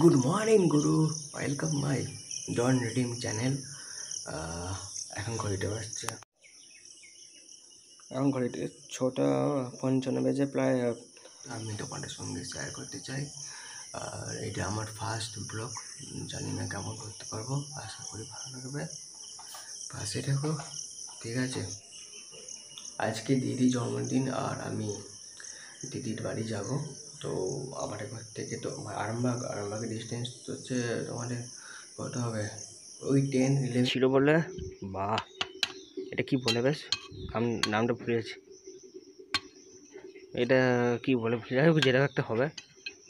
Good morning guru, welcome my ডন রিডিম channel. এখন ঘড়িতে 6:55 বেজে প্রায়। আমি তোমাদের সঙ্গে শেয়ার করতে চাই, আর এটা আমার ফার্স্ট ব্লগ। জানি না কেমন করতে পারবো, আশা করি ভালো লাগবে। পাশে থাকো, ঠিক আছে? আজকে দিদির জন্মদিন, আর আমি দিদির বাড়ি যাব। তো আমাদের ঘর থেকে তো আরামবাগের ডিস্টেন্স তো হচ্ছে তোমাদের কত হবে, ওই 10-11 ছিল বলে। বাহ, এটা কি বলে বেশ, নামটা ভুলে যাচ্ছি। এটা কি বলে, যাই হোক যেটা একটা হবে,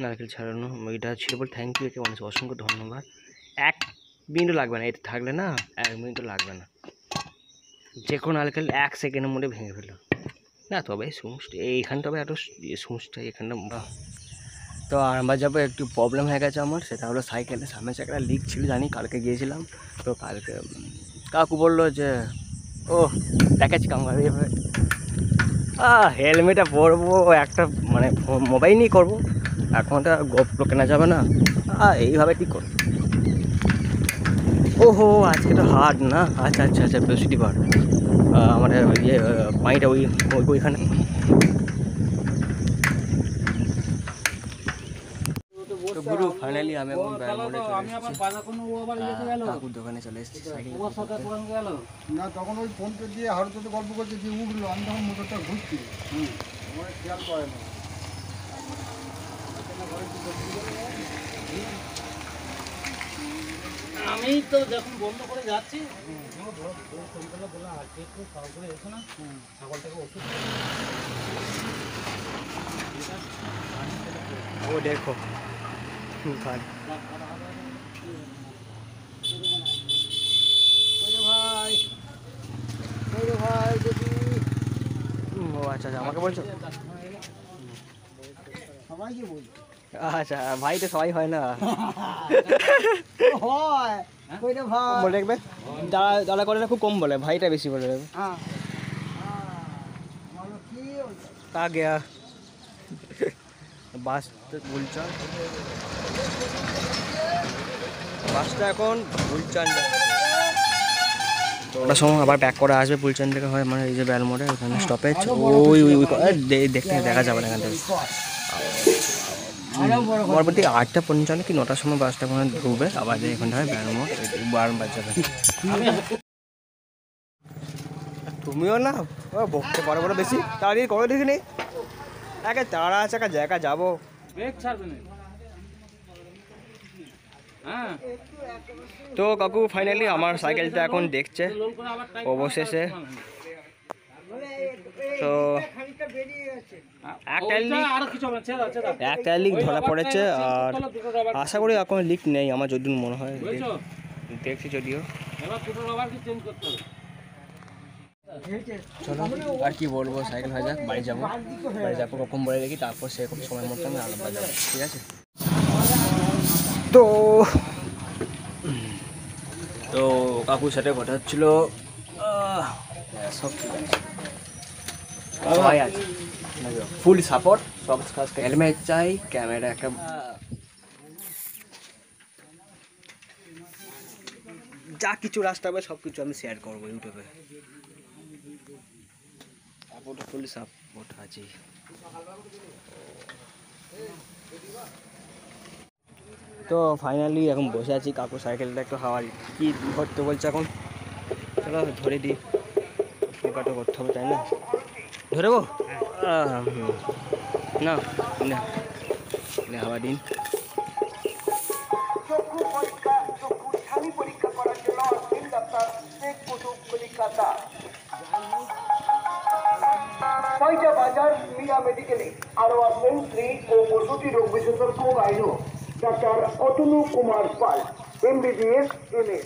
নারকেল ছাড়ানো এটা ছিল বলে। থ্যাংক ইউ, একে অনেক অসংখ্য ধন্যবাদ। 1 মিনিটও লাগবে না, এটা থাকলে না 1 মিনিটও লাগবে না, যে কোনো নারকেল 1 সেকেন্ডের মধ্যে ভেঙে ফেলো না। তবে এইখানটা তবে এত সমস্যা এখানটা। তো আরামবাগ যাবো, একটু প্রবলেম হয়ে গেছে আমার, সেটা হলো সাইকেলের সামনে চাকাটা লিক ছিল। জানি কালকে গিয়েছিলাম, তো কালকে কাকু বললো যে ও প্যাকেজ কামড়াবে এভাবে। হেলমেটটা পরবো, একটা মানে মোবাইল নিয়ে করবো, এখন তো গোপ্রো কেনা যাবে না। এইভাবে ঠিক করবো। ওহো, আজকে তো হাট না? আচ্ছা আচ্ছা আচ্ছা, বৃহস্পতিবার। আমাদের ইয়ে পানিটা ওইখানে। তো গুরু, ফাইনালি আমি এখন কাকুর দোকানে চলে এসেছি। না, তখন ওই ফোনটা দিয়ে হাড় তো গল্প করছে যে উঠলো, আমি তখন মোটরটা ঘুরছি, আমার খেয়াল করে না। আমি তো যখন বন্ধ করে যাচ্ছি সন্ধ্যাবেলা বললাম আজকে একটু খাওয়া করে এসো না, ছাগলটাকে ওষুধ ও দেখো ভাই, ও আচ্ছা আচ্ছা, আমাকে বলছো? সবাইকে বলছি আচ্ছা ভাই, তো সবাই হয় না। হয় ভাই বলে দেখবে, দাদা করে না খুব কম বলে, ভাইটা বেশি বলে দেবে। তা গিয়া বাসটা এখন বুলচান যাচ্ছে। তো ওটার সময় আবার ব্যাক করে আসবে বুলচান থেকে, হয় মানে এই যে বেল মোড়ে ওখানে স্টপেজ। ওই দেখতে দেখা যাবে না এখান থেকে। পরবর্তী 8:55 কি 9টার সময় বাসটা ওখানে ঢুকবে, আবার এখানটা হয় বেল মোড়, বারবার যাবে। তুমিও না বকতে পারো বলো বেশি, তাড়াতাড়ি করে দেখিনি। একে তাড়া আছে, একটা জায়গা যাবো। ব্রেক ছাড়বে না। হ্যাঁ, তো কাকু ফাইনালি আমার সাইকেলটা এখন দেখছে অবশেষে। তো একটা লিক ধরা পড়েছে, আর আশা করি এখন লিক নেই আমার যদিও মনে হয়, দেখছি যদিও। চলো আর কি বলবো, সাইকেল হয়ে যাক, বাড়ি যাবো কখন বলে দেখি, তারপর সেরকম সময় মতো আমি আলাদা যাবো, ঠিক আছে? তো তো কাকুর সাথে কথা হচ্ছিল, সব ঠিক আছে, সবাই আছে, ফুল সাপোর্ট, সব হেলমেট চাই, ক্যামেরা একটা, যা কিছু রাস্তা হবে সব কিছু আমি শেয়ার করবো ইউটিউবে। ফুল সাপোর্ট আছে। তো ফাইনালি এখন বসে আছি, কাকু সাইকেলটা একটু হাওয়া কি ধরতে বলছে এখন, চলো ধরে দিই, টোকাটো করতে হবে তাই না? ধরবো না না, হাওয়া দিন। বাজার মিয়া মেডিকেলে আরো আছেন স্ত্রী ও প্রসূতি রোগ বিশেষজ্ঞ gyno doctor Atanu Kumar Pal, MBBS MA।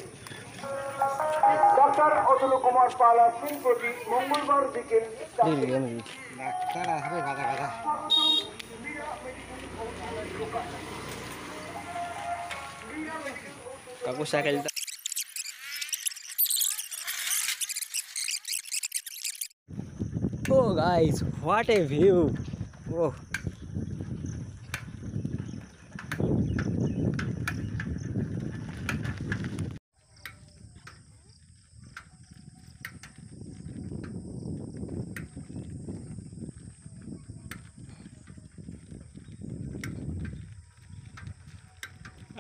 Doctor Atanu Kumar Pal আছেন প্রতি মঙ্গলবার বিকেল। কাকু সাইকেলটা Oh guys, what a view! Oh,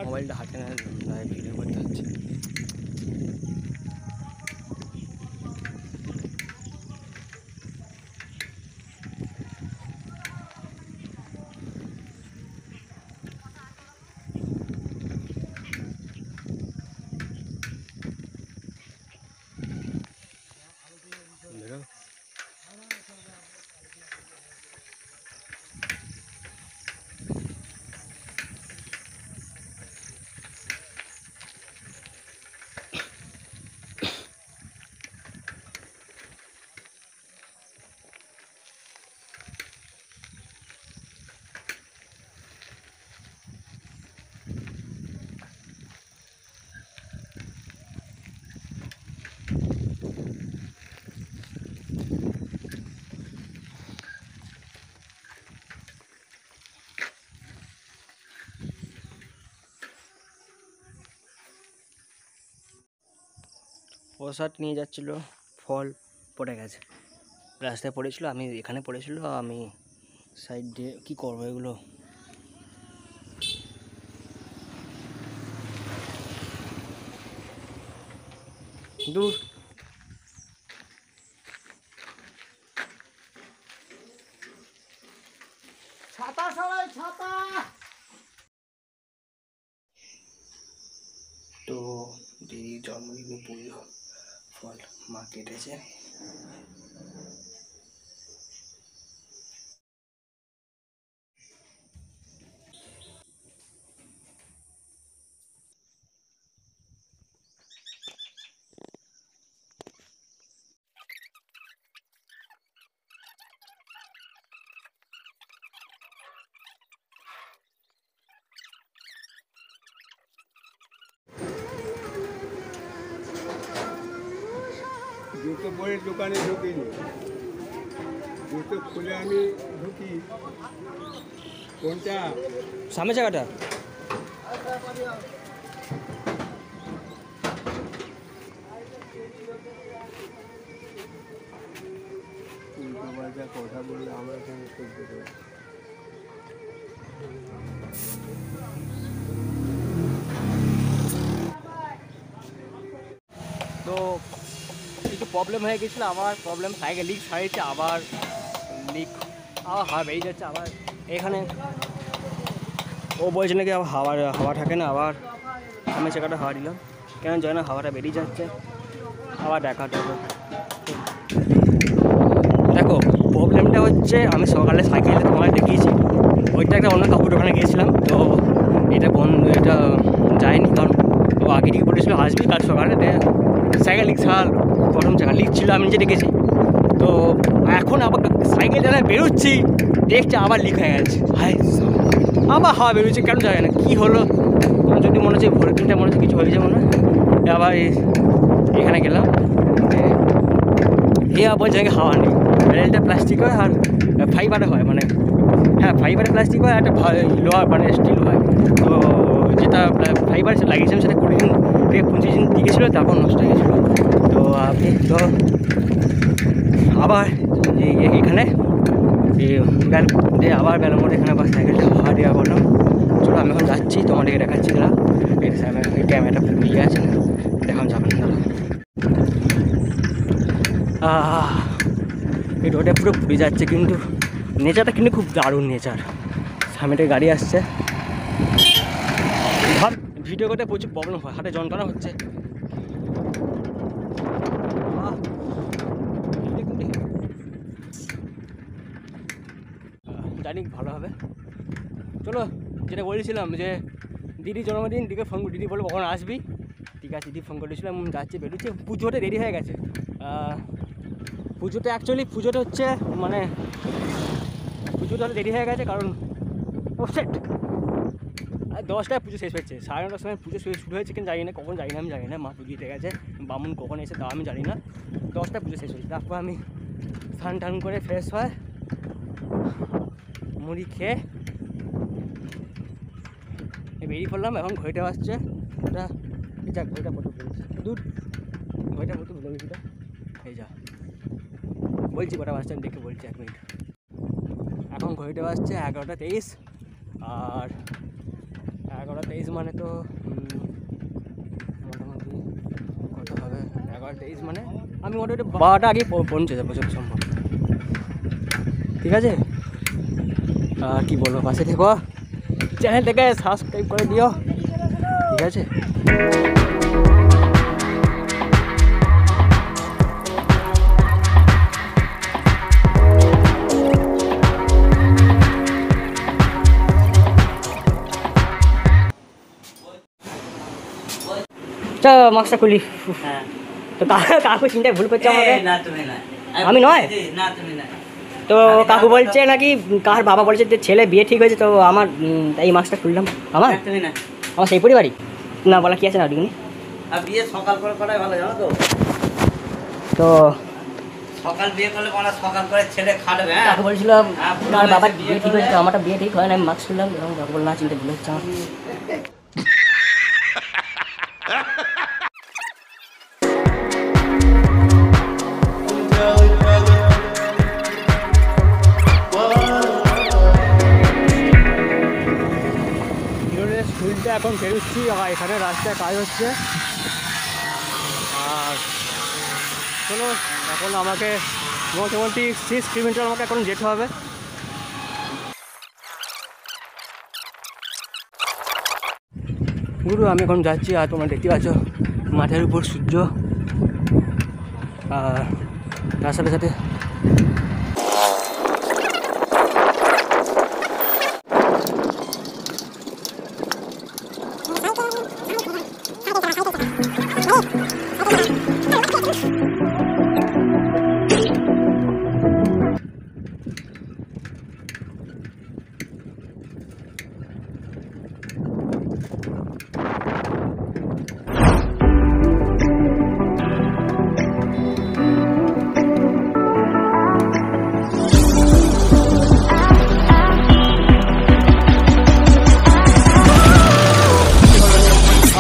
মোবাইলটা হাতে না ভিডিও করতে হচ্ছে। প্রসাদ নিয়ে যাচ্ছিল, ফল পড়ে গেছে, রাস্তায় পড়েছিল, আমি এখানে পড়েছিল, আমি সাইড দিয়ে কী করবো এগুলো। দূর ছাতা সবাই ছাতা। তো দিদি জন্মদিনে পুজো ফল মা কেটেছে। জুতো পরে দোকানে ঢুকিনি, জুতো খুলে আমি ঢুকি। কোনটা? সামনে জায়গাটা উল্টো পাল্টা কথা বললে আমরা এখানে সহ্য করি। তো একটু প্রবলেম হয়ে গেছিলো, আবার প্রবলেম সাইকেল লিক সারিয়েছে, আবার লিক আবার হাওয়া বেরিয়ে যাচ্ছে। আবার এখানে ও বলছে নাকি আবার হাওয়া থাকে না, আবার আমি চাকাটা হাওয়া দিলাম, কেন জানি না হাওয়াটা বেরিয়ে যাচ্ছে, আবার দেখাতে হবে। দেখো প্রবলেমটা হচ্ছে, আমি সকালে সাইকেলে তোমার দেখিয়েছি, ওইটা একটা অন্য কাপড় দোকানে গিয়েছিলাম, তো এটা এটা যায়নি, কারণ ও আগে দিকে বলেছিল আসবি, কাল সকালে সাইকেল লিক সাল প্রথম জায়গা লিক ছিল, আমি নিজে দেখেছি। তো এখন আবার সাইকেল চালায় বেরোচ্ছি, দেখছি আবার লিক হয়ে গেছে, হাই আবার হাওয়া বেরোচ্ছে, কেন যায় না কী হলো, যদি মনে হচ্ছে ভোরের দিনটা মনে হচ্ছে কিছু হয়েছে মনে হয়। আবার এখানে গেলাম, বলছে নাকি হাওয়া নেই, রেলটা প্লাস্টিক হয় আর ফাইবারে হয়, মানে হ্যাঁ ফাইবারে প্লাস্টিক হয়, একটা লোহার মানে স্টিল হয়। তো যেটা ফাইবার সে লাগিয়েছিলাম সেটা 20 দিন থেকে 25 দিন টিকেছিলো, তারপর নষ্ট হয়ে গেছিলো। তো আপনি তো আবার এখানে আবার বেলামোড় এখানে আবার সাইকেলটা হাওয়া দেওয়া করলাম। চলো আমি এখন যাচ্ছি, তোমাদেরকে দেখাচ্ছি, দাঁড়া এই ক্যামেরাটা ইয়ে আছে না, দেখান যাবে না, দাঁড়া। এই রোডে পুরো পুড়ে যাচ্ছে, কিন্তু নেচারটা কিন্তু খুব দারুণ নেচার। সামনে গাড়ি আসছে, ভাব ভিডিও করতে প্রচুর প্রবলেম হয়, হাতে যন্ত্রণা হচ্ছে। জানি ভালো হবে। চলো, যেটা বলেছিলাম যে দিদির জন্মদিন, দিদিকে ফোন দিদি বলে কখন আসবি, ঠিক আছে দিদি ফোন করেছিলাম, যাচ্ছি বেরোচ্ছি। পুজোটা রেডি হয়ে গেছে, পুজোটা অ্যাকচুয়ালি পুজোটা হচ্ছে মানে পুজোটা রেডি হয়ে গেছে, কারণ ও সেট 10টায় পুজো শেষ হচ্ছে, 9:30টার সময় পুজো শুরু হয়েছে, কিন্তু জানি না কখন, জানি না আমি জানি না, মা পুজো দিতে গেছে, বামুন কখন এসে তাও আমি জানি না। 10টায় পুজো শেষ হয়েছে, তারপর আমি স্নান টান করে ফ্রেশ হয়, মুড়ি খেয়ে বেরিয়ে পড়লাম। এখন ঘড়িটা আসছে, ওটা যাক ঘড়িটা কত বলছি, দূর ঘড়িটা কত বলে গেছিটা, এই যা বলছি কটা বাজছে আমি দেখে বলছি, 1 মিনিট। এখন ঘড়িটা বাজছে 11টা 23, আর 11:23 মানে তো মোটামুটি কত হবে? 11:23 মানে আমি মোটামুটি 12টা আগে পৌঁছে যাবো যত সম্ভব। ঠিক আছে, আর কি বলবো, পাশে থেকো, চ্যানেলটাকে সাবস্ক্রাইব করে দিও। ঠিক আছে, চল মাস্কটা খুলি। হ্যাঁ তো কাকু চিন্তায় ভুল করছে আমাকে। না তুমি না, আমি নয়? না তুমি না। তো কাকু বলছে নাকি কার বাবা বলছে যে ছেলে বিয়ে ঠিক হয়েছে, তো আমার এই মাস্কটা খুললাম। আমার তুমি না, আমার সেই পরিবারই না, বলা কি আছে না ডিগ্রি। আর বিয়ে সকাল করে করাই ভালো, জানো তো? তো সকাল বিয়ে করলে মানে সকাল করে ছেলে খাটবে। হ্যাঁ কাকু বলছিল কার বাবার বিয়ে ঠিক হয়েছে, আমারটা বিয়ে ঠিক হয় না, আমি মাস্ক খুললাম। এবং কাকু বলল না, চিন্তা ভুল হচ্ছে আমার। স্কুলটা এখন বেরোচ্ছি, আর এখানে রাস্তায় কাজ হচ্ছে। আর চলো, এখন আমাকে মোটামুটি 6 কিলোমিটার আমাকে এখন যেতে হবে। পুরো আমি এখন যাচ্ছি, আর তোমরা দেখতে পাচ্ছ মাঠের উপর সূর্য, আর তার সাথে সাথে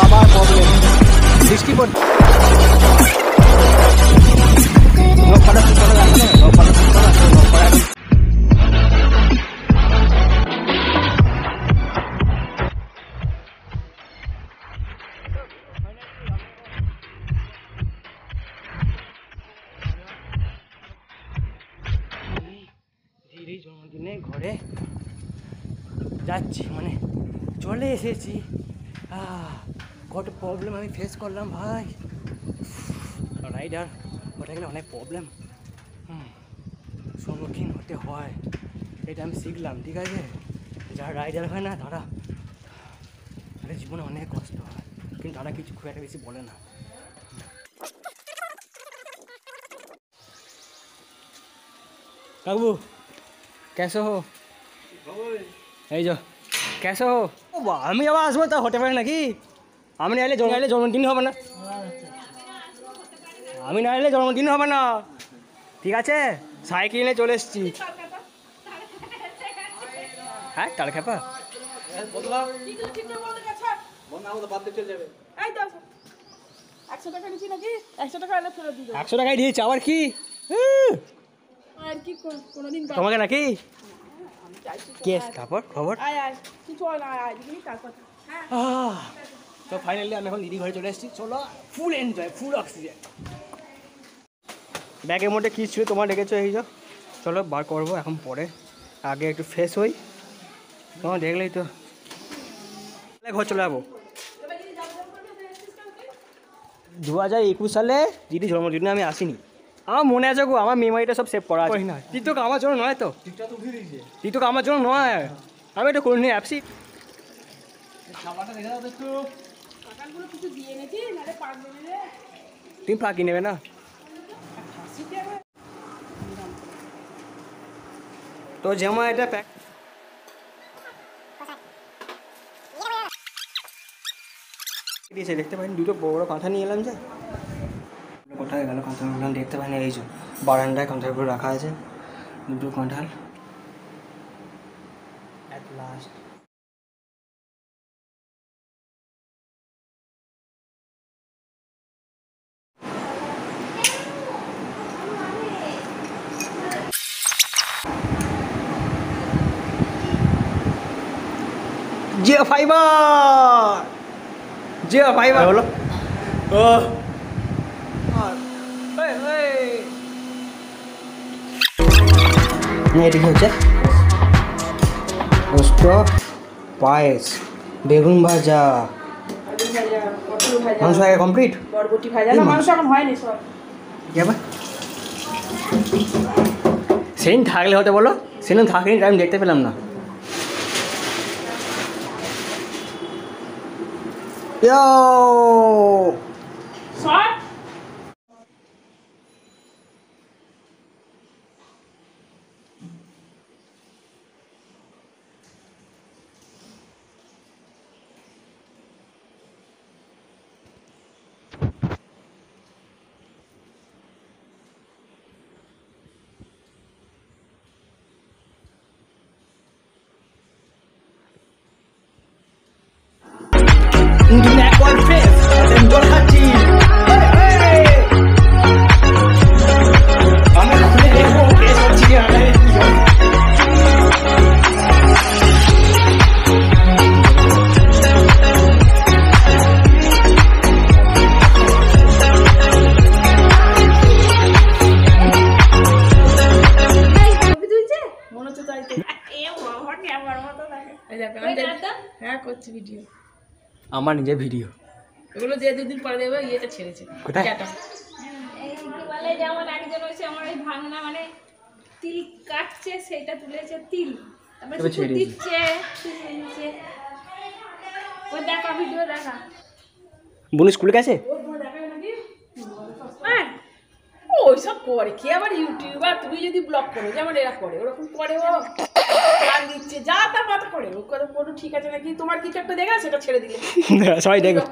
আবার প্রবলেম, বৃষ্টি পড়ছে। জন্মদিনে ঘরে যাচ্ছি, মানে চলে এসেছি। কত প্রবলেম আমি ফেস করলাম ভাই, রাইডার ওটা গেলে অনেক প্রবলেম সম্মুখীন হতে হয়, এটা আমি শিখলাম। ঠিক আছে, যারা রাইডার হয় না তারা জীবনে অনেক কষ্ট হয়, কিন্তু তারা কিছু খুব একটা বেশি বলে না। কাকু कैसे हो? এই যো कैसे हो? আমি আবার আসবো, তা হতে পারে নাকি? আমি না এলে জন্মদিন হবে না, আমি না এলে জন্মদিন হবে না। ঠিক আছে, সাইকেল নিয়ে চলে এসেছি। হ্যাঁ, তার খেপা একশো টাকায় দিয়েছে আবার কি? আর কি কোনোদিন তোমাকে নাকি কেস তারপর খবর। তো ফাইনালি আমি এখন দিদি ঘরে চলে এসেছি। চলো, ফুল এনজয়, ফুল অক্সিজেন। ব্যাগের মধ্যে কী ছিল তোমার দেখেছো, এই যো। চলো বার করবো এখন, পরে আগে একটু ফ্রেশ হই। তোমার দেখলেই তো ঘর চলে যাবো। 2021 সালে দিদি জন্মদিনে আমি আসিনি, আমার মনে আছে গো, আমার মেমোরিটা সব সেভ করা আছে না। টিকটক আমার জন্য নয় তো, টিকটক আমার জন্য নয়, আমি এটা করে নিই অ্যাপসি। তুমি ফাঁকি নেবে না? তো যেমন এটা প্যাক দিয়েছে, দেখতে পাইনি। দুটো বড় কাঁথা নিয়ে এলাম, যে কোথায় গেল কাঁঠালগুলো দেখতে পাইনি। এই যে বারান্দায় কাঁঠালগুলো রাখা আছে, দুটো কাঁঠাল। অ্যাট লাস্ট জিও ফাইবার বলো ও এদিকে হচ্ছে পায়েস, বেগুন ভাজা, মাংস আগে কমপ্লিট, বরবটি ভাজা না, মাংস এখন হয়নি সব। সেদিন থাকলে হতে বলো, সেদিন থাকেনি, আমি দেখতে পেলাম না। শর্ট হ্যাঁ করছি ভিডিও, আমার নিজের ভিডিও এগুলো দিয়ে 2 দিন পরে দেবে। ইয়েটা ছেড়েছে কোথায়? এই বলে যেমন একজন হচ্ছে আমার এই ভাঙনা মানে তিল কাটছে, সেটা তুলেছে তিল, তারপরে তবে ছেড়ে দিচ্ছে দিচ্ছে। ওই দেখা ভিডিও দেখা বোন স্কুলে গেছে? হ্যাঁ ওইসব করে কি আবার ইউটিউবার, তুমি যদি ব্লগ করো যেমন এরা করে ওরকম করে, ও গান দিচ্ছে যা তার মাথা করে ও করে, কোনো ঠিক আছে নাকি? তোমার কিছু একটা দেখা সেটা ছেড়ে দিলে সবাই দেখো।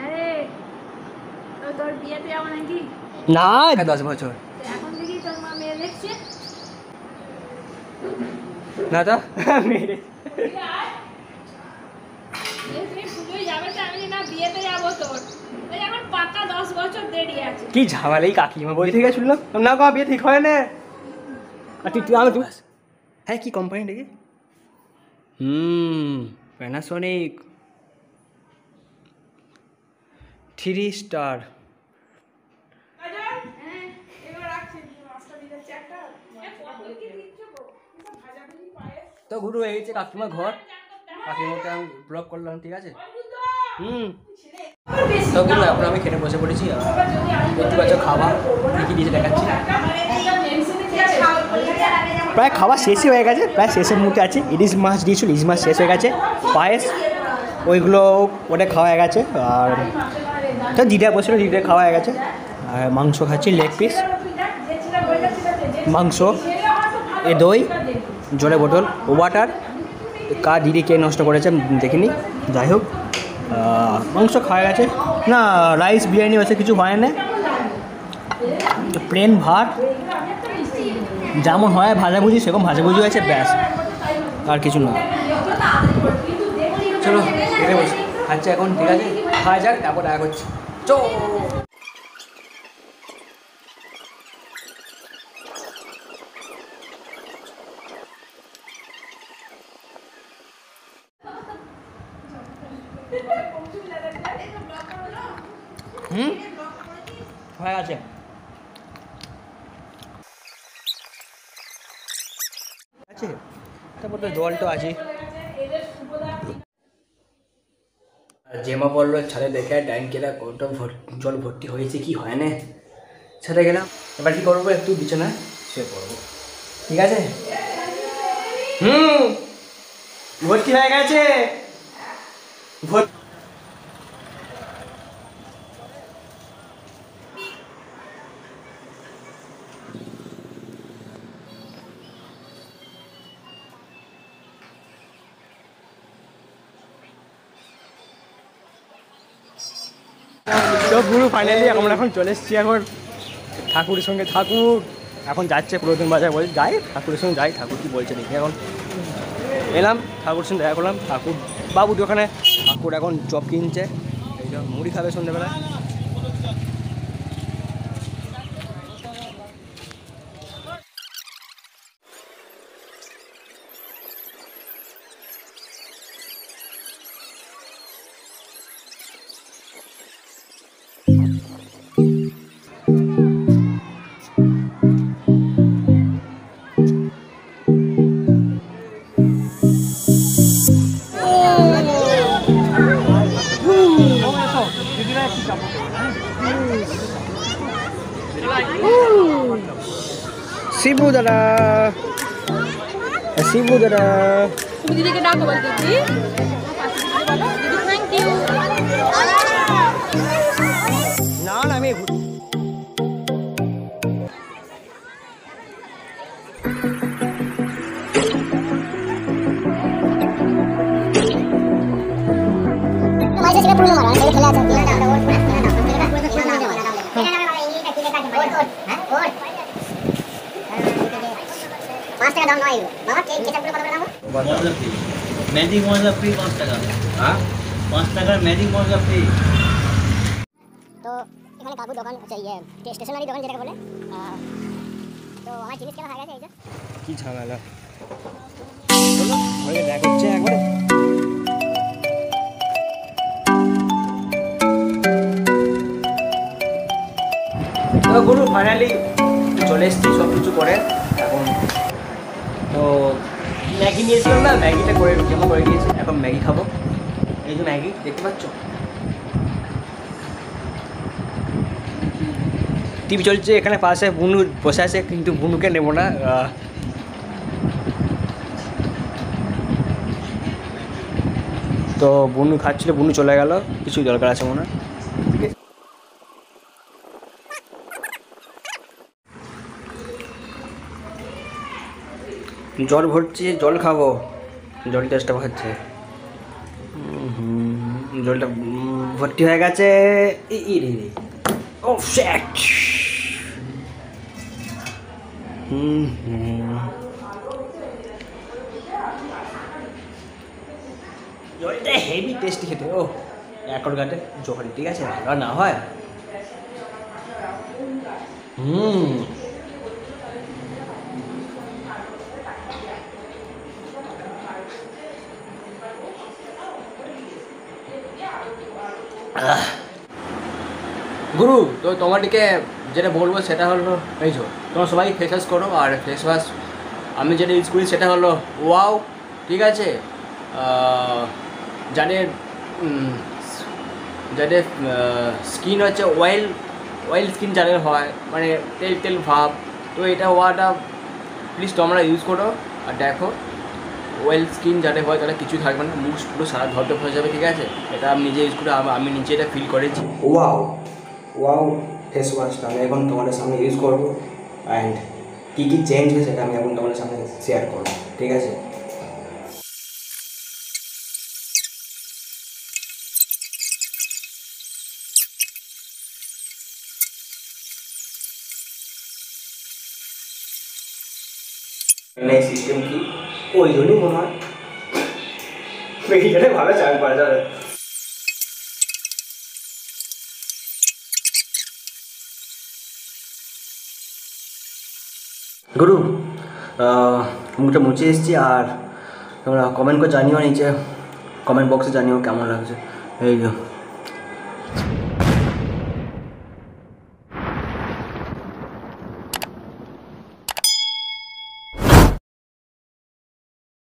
আরে তো তোর বিয়েতে যাবো নাকি? না 10 বছর তো এখন দেখি তোর মা মেয়ে দেখছে। না তো মেরে তুমি পুজোয় যাবে তো? আমি না বিয়েতে যাবো তোর, তাই আমার পাকা 10 বছর দেরি আছে। কি ঝামেলাই কাকিমা বই থেকে শুনলাম না গো, বিয়ে ঠিক হয় না। আর তুই আমি তুই হ্যাঁ কি কোম্পানি দেখি? Panasonic 3 star. তো গুরু হয়ে গেছে কাকিমা ঘর, কাকিমাকে আমি ব্লগ করলাম, ঠিক আছে। তো গুরু এখন আমি খেতে বসে পড়েছি, দেখতে পাচ্ছ খাবার কী দিয়েছে দেখাচ্ছি। প্রায় খাওয়া শেষই হয়ে গেছে, প্রায় শেষের মুখে আছে। ইলিশ মাছ দিয়েছিল, ইলিশ মাছ শেষ হয়ে গেছে, পায়েস ওইগুলো ওটা খাওয়া হয়ে গেছে। আর তো দিদা বসেছিল, দিদা খাওয়া হয়ে গেছে। আর মাংস খাচ্ছি, লেগ পিস মাংস, এ দই, জলের বোতল, ওয়াটার। কার দিদি কে নষ্ট করেছে দেখিনি, যাই হোক মাংস খাওয়া গেছে। না রাইস বিরিয়ানি হয়েছে, কিছু হয় না, প্লেন ভাত যেমন হয় ভাজাভুজি সেরকম ভাজাভুজি হয়েছে, ব্যাস আর কিছু না। চলো খেতে বসি, খাচ্ছে এখন, ঠিক আছে খাওয়া যাক, তারপর দেখা করছি। চো হয়ে গেছে। আছে তারপর তো জলটা আছে। জেমা বললো ছাদে দেখে ট্যাঙ্কিরা কত জল ভর্তি হয়েছে, কি হয় না। ছাদে গেলাম, এবার কি করবো, একটু বিছানায় শুয়ে পড়বো, ঠিক আছে। ভর্তি হয়ে গেছে। তো গুরু ফাইনালি এখন চলে এসেছি এখন ঠাকুরের সঙ্গে। ঠাকুর এখন যাচ্ছে পুরাতন বাজার, বলছে যাই ঠাকুরের সঙ্গে যাই, ঠাকুর কি বলছে দেখি। এখন এলাম ঠাকুরের সঙ্গে দেখা করলাম, ঠাকুর বাবু দোকানে। ঠাকুর এখন চপ কিনছে, এই জন্য মুড়ি খাবে সন্ধ্যেবেলায়। শিবু দাদা, শিবু দাদা। তুমি দিদিকে ডাকো বল দিদি। দিদি থ্যাংক ইউ। না না আমি ম্যাজিক মশলা ফ্রি 5 টাকা। হ্যাঁ 5 টাকার ম্যাজিক মশলা ফ্রি। তো এখানে কাকু দোকান আছে, ইয়ে স্টেশনারি দোকান যেটাকে বলে। তো আমার জিনিস কেনা হয়ে গেছে, এই যে কি ঝামেলা। চলো ঘরে দেখা হচ্ছে একবারে। তো গুরু ফাইনালি চলে এসেছি সব কিছু করে। এখন তো ম্যাগি নিয়েছিলাম না, ম্যাগিটা করে জমা করে দিয়েছি। এখন ম্যাগি খাবো। এই যে ম্যাগি দেখতে পাচ্ছ, টিভি চলছে এখানে পাশে, বুনু বসে আছে কিন্তু বুনুকে নেবো না। তো বুনু খাচ্ছিল, বুনু চলে গেল, কিছু দরকার আছে মনে হয়। জল ভরছি, জল খাবো, জল টেস্টটা হচ্ছে। জলটা ভর্তি হয়ে গেছে। ও শ্যাট। জলটা হেভি টেস্টি খেতে। ও অ্যাকোয়াগার্ডের জল, ঠিক আছে, ভালো না হয়। গুরু, তো তোমাদেরকে যেটা বলবো সেটা হলো, এই যে তোমরা সবাই ফেস ওয়াশ করো। আর ফেস ওয়াশ আমি যেটা ইউজ করি সেটা হলো ওয়াও, ঠিক আছে। যাদের যাদের স্কিন হচ্ছে অয়েল স্কিন যাদের হয়, মানে তেল তেল ভাব, তো এটা ওয়াটা প্লিজ তোমরা ইউজ করো। আর দেখো অয়েল স্কিন যাদের হয় তারা কিছু থাকবে না, মুখ পুরো সারা ধপধপ হয়ে যাবে, ঠিক আছে। এটা আমি নিজে ইউজ করে আমি নিজে এটা ফিল করেছি। ওয়াও ফেস ওয়াশটা আমি এখন তোমাদের সামনে ইউজ করবো। অ্যান্ড কী কী চেঞ্জ হয়েছে সেটা আমি এখন তোমাদের সামনে শেয়ার করবো, ঠিক আছে। এই সিস্টেম কি ওই জন্যই মনে হয় মেয়েটারে ভালো চান করা যাবে। গুরু মুখটা মুছে এসেছি। আর তোমরা কমেন্ট করে জানিও, নিচে কমেন্ট বক্সে জানিও কেমন লাগছে। এই